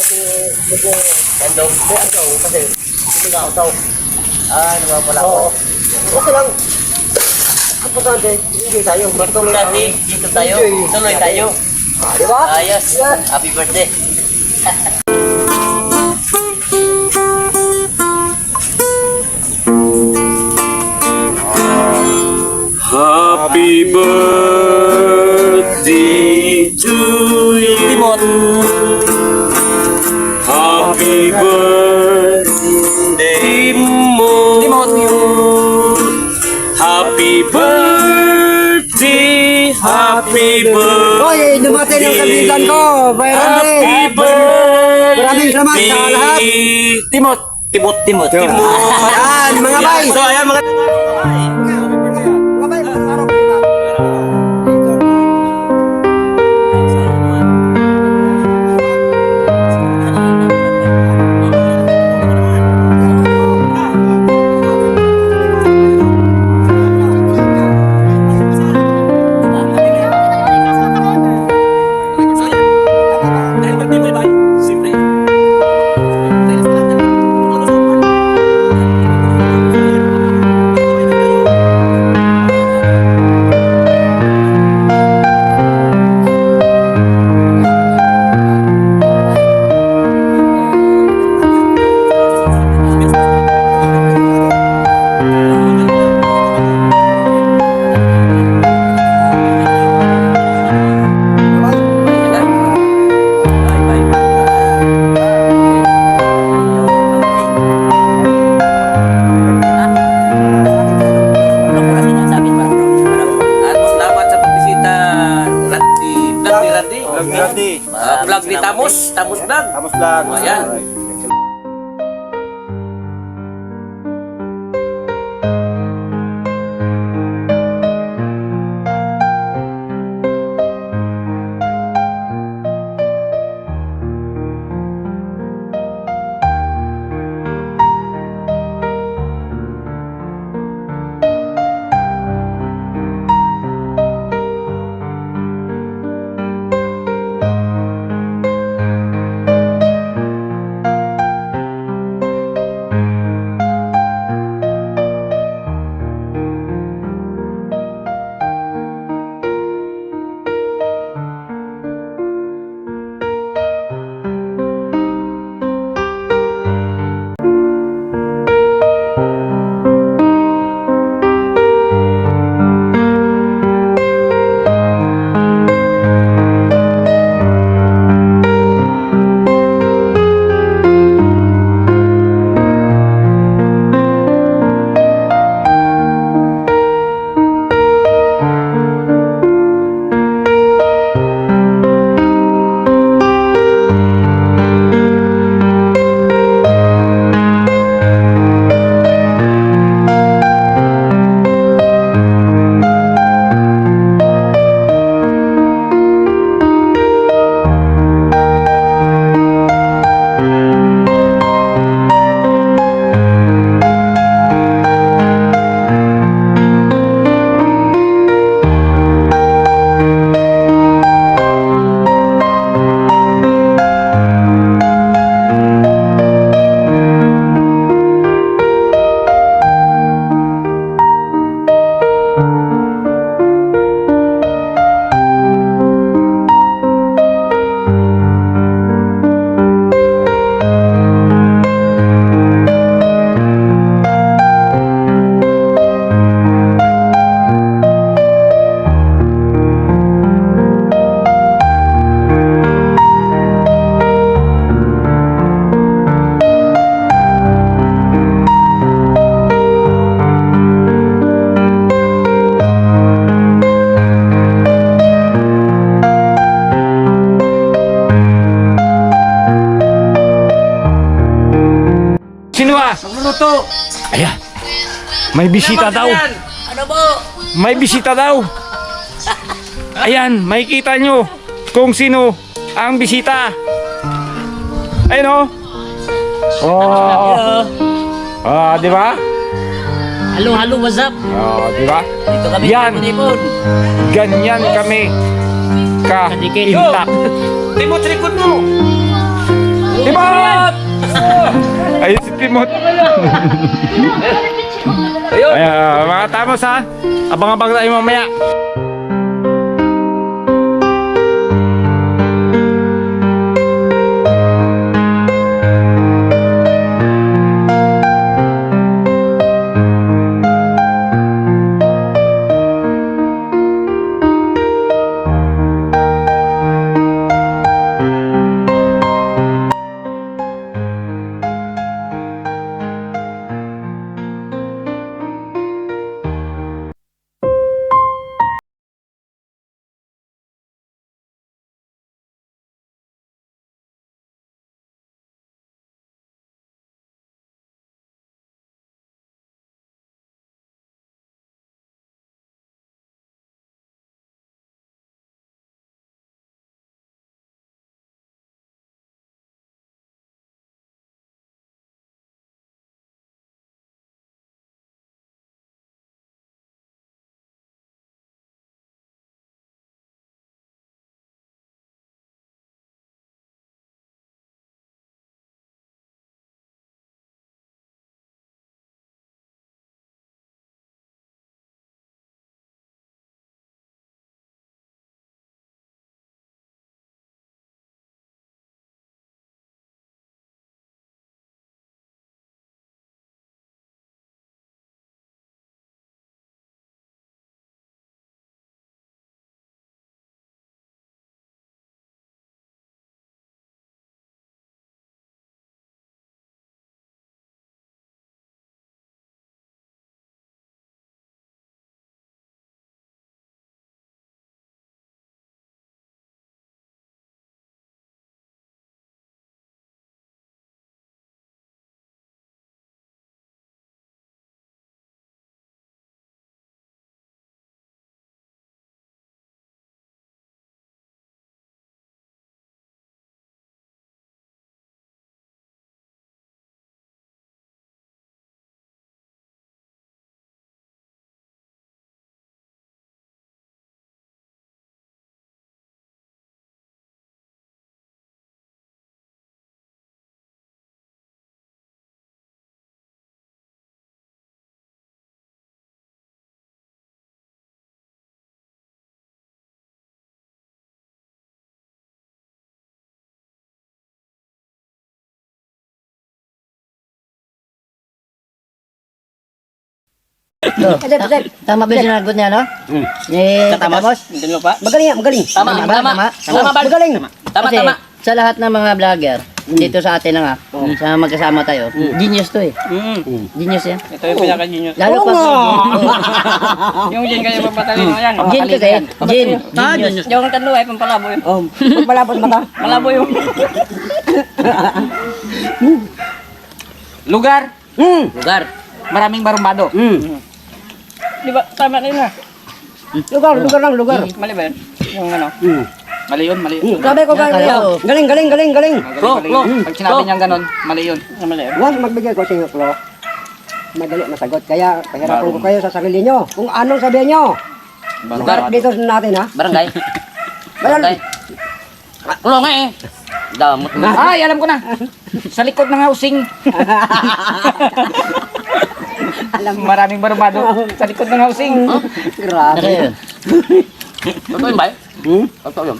medyo andong. May andong kasi hindi ka utaw. Nawawala ako. Okay lang. Ang importante, hindi tayo. Matuloy tayo. Dito tayo. Tuloy tayo. Di ba? Ayos. Happy birthday. Happy birthday to you. Timot. Happy birthday, Timot. Happy birthday, happy birthday. Hoy, dumating yung kaibigan ko. Bayran Happy birthday. Maraming salamat sa lahat. Timot. Timot. Yan, mga bay. So, ayan mga... Vlog ni Tamos Vlog. Tamos vlog. Ayan. Sino ba? Magluluto. Ayan. May bisita daw. Ano po? May bisita daw. Ayan, makikita nyo kung sino ang bisita. Ayun o. Oh. Di ba? Halo, what's up? Di ba? Dito kami Yan. Tipon. Ganyan kami ka-intact. Timot, likod mo. Timot. Ayun. Ayan, mga tamos ha. Abang-abang tayo mamaya. Tama ba yung sinagot niya, no? Ni Tatamos? Hindi mo pa? Magaling yan, magaling. Tama, tama. Tama, Bal. Magaling. Tama, Kasi tama. sa lahat ng mga vlogger, dito sa atin na nga, sa magkasama tayo, genius to eh. Genius yan. Ito yung pinaka-genius. Lalo Oo pag... Yung Jin kayo papatalin mo yan. Gin kasi, genius. Yung tatlo ay pampalabo yun. Oh, pagpalapos mata. Malabo yung... Lugar, Lugar. maraming barumbado. Di ba? Tama na yun ah. Lugar lang, lugar. Mali ba yun? Yung ano? Mali yun, mali yun. Sabi ko Kaya galing. ko. Galing. Pag sinabi niyang ganon, mali yun. Mali yun. Huwag magbigay ko sa inyo, Klo. Madali masagot. Kaya pahirapan ko kayo sa sarili nyo. Kung anong sabihin nyo. Lugar dito natin, ha? Barangay. Barangay. Ulo nga eh. Damot mo. Ay, alam ko na. Sa likod ng housing. Maraming barumbado. Sa likod ng housing. Grabe. Ano yun? Totoo yun ba? Totoo yun.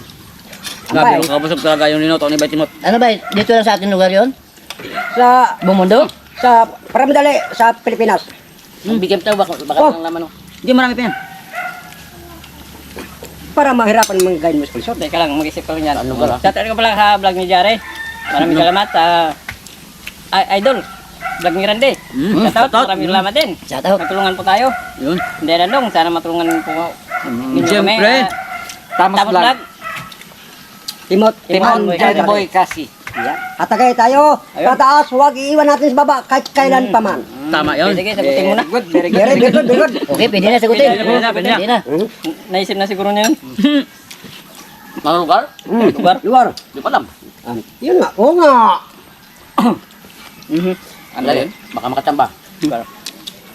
Abay. Nakabusog talaga yung ninoto ni Baitimot. Ano ba, dito lang sa ating lugar yun? Sa, Buong mundo? para madali, sa Pilipinas. Bigyan tayo baka Oh. ng laman. Hindi marami pa yan. Para mahirapan mga guide mo sa sponsor. Teka lang, mag-isip ko rin yan. Ano ba? Shout out ko pala sa vlog ni Jare. Maraming salamat. Idol, vlog ni Randy. Shout out, maraming salamat din. Shout out. Matulungan po tayo. Yun. Hindi na dong, sana matulungan po ninyo kami. Siyempre. Tamas Tapos vlog. vlog. Timot. Timon, Boy, Johnny Boy, Kasi. Yan. Atagay tayo. Ayun. Tataas, huwag iiwan natin sa baba kahit kailan pa man. Tama yun. Sige, sagutin mo na. Good, very good. Very good. Okay, pwede na sagutin. Pwede na, pwede na. Pwede na. Naisip na siguro niya yun. Mga lugar? Lugar? Lugar. Di pa alam. Yun nga. Oo nga. Ano yun? Baka makachamba.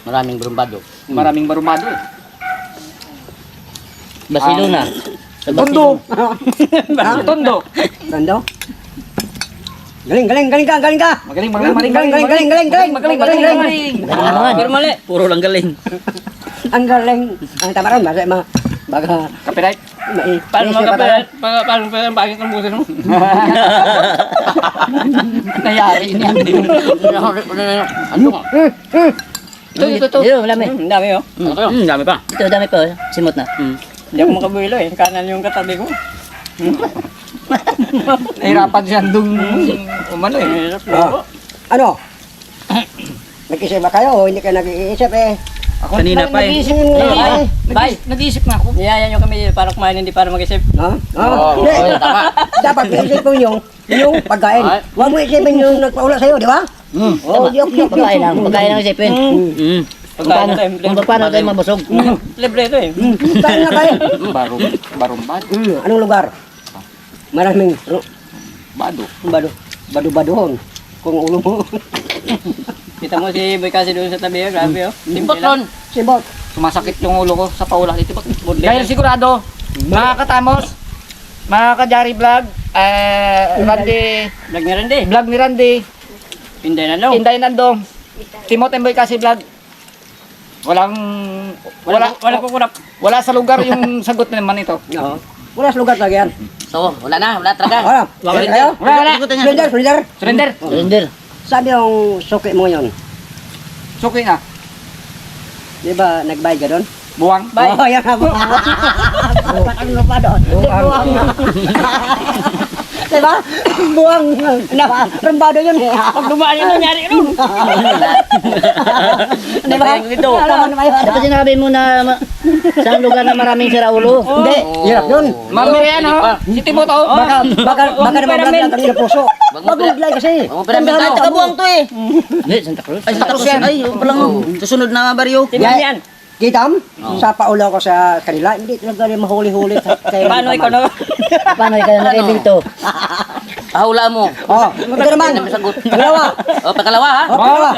Maraming brumbado. Maraming barumbado eh. Barcelona. Sa Tondo. Tondo. Tondo. Galing ka. Magaling. Pero mali. Puro lang galing. Ang galing. Ang tama ron, baga, Copyright. paano Paano bakit ang busin mo? Nangyari yan. Ano? Ito. Dito, malami. Ang dami oh. Dami pa. Ito, dami pa. Simot na. Hindi ako makabuelo eh. Kanan yung katabi ko. Nahirapan siya dun umano eh. ano? Nag-isip ba kayo o hindi kayo nag-iisip eh? Ako Kanina pa eh. Nag-iisip Nag-iisip na ako. Niyaya nyo kami para kumain, hindi para mag-isip. Ha? Hindi. Dapat iisip mo yung pagkain. Huwag mo isipin yung nagpaula sa'yo, di ba? Oh, yok. Pagkain lang isipin. Pagkain tayo, Kung paano tayo mabusog. libre ito eh. Saan nga kayo? Barumbad. Anong lugar? Maraming Bado. bado-badohon. Kung ulo mo. Kita mo si Boy kasi doon sa tabi, grabe oh. Timbot ron. Sibot. Sumasakit yung ulo ko sa paula dito. Dahil sigurado, mga katamos, mga kajari vlog, Randy, vlog ni Randy, Inday Nandong, Timothy Boy kasi vlog. Wala kukurap. Wala sa lugar yung sagot naman ito. Oo. Wala sa lugar talaga yan. So, wala talaga. Wala. Wala kayo? Wala. Surrender. Surrender. Surrender. Sabi yung suki mo yun. Suki nga. Di ba nagbayad ka doon? Buwang. Oh, yan na. Ano pa doon? Buwang. Diba? Buwang. Rambado yun. Pag dumaan yun, nangyari nun. Diba? Dapat sinabi mo na sa lugar na maraming siraulo. Hindi. Hirap yun. Mamaya yan oh. Si Timot oh. Baka naman vlog lang ng puso. Wag mo vlog kasi. Huwag mo pinamin tayo. Taga-buwang to eh. Hindi, Santa Cruz. Ay, Santa Cruz yan. Ay, yung palang susunod na baryo. Yan. Kitam, sa paulaw ko sa kanila, hindi talaga rin mahuli-huli. Paano ikaw na? Paano ikaw na dito? Pahula mo. Oh, ito naman. Pangalawa. O, pangalawa ha.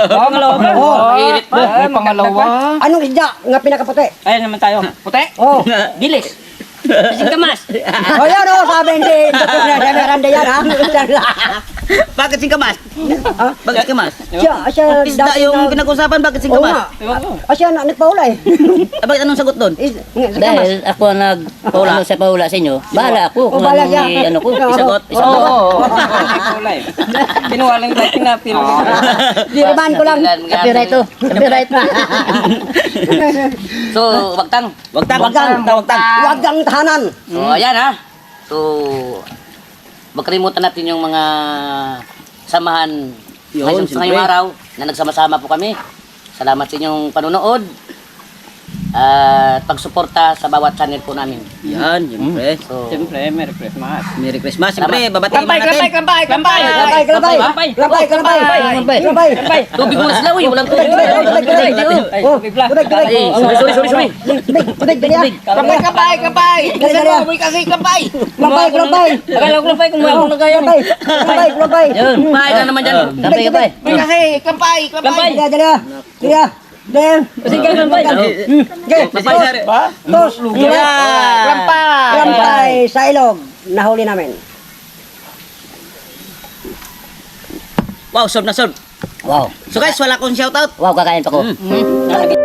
Pangalawa pa. Mahirit pa. Ay, pangalawa. Anong isda nga pinakaputi? Ayan naman tayo. Puti? Oh. Bilis. Kasing kamas. Oh, yan oh, sabi hindi. Sabi Randy yan ha. Bakit singkamas? Bakit singkamas? Siya Isda dati yung na- pinag-usapan, bakit Oo singkamas? nga. Siya nagpaula eh. Bakit anong sagot doon? Dahil ako ang nagpaula sa paula sa inyo, bahala ako kung bahala anong siya. ano ko. Isagot, Oo. isagot. Kulay. Kinuha lang tayo pinapil. Diriman ko lang. Copyright to. Copyright na. So, wagtang. Waggang tahanan. So, ayan ha. So, magkalimutan natin yung mga samahan sa ngayong araw na nagsama-sama po kami. Salamat sa inyong panunood at pagsuporta sa bawat channel po namin. Yan, siyempre. So, Siyempre, Merry Christmas. Merry Christmas. Siyempre, babatiin Kampay, natin. kampay. Kelabay. Tubig muna sila, uy. Walang tubig. Oh, tubig Sorry. Tubig dali. Kampay. Dali. Kasi kampay. Kelabay. Akala ko kampay kung wala na kayo. Kelabay. Yun. Kumain na naman dyan. Kampay, kampay. Kasi kampay. Dali. Kasi kampay. Tos. Lampay sa ilog. Nahuli namin. Wow, solve na solve. Wow. So guys, wala akong shoutout. Wow, kakain pa ko. Nalagyan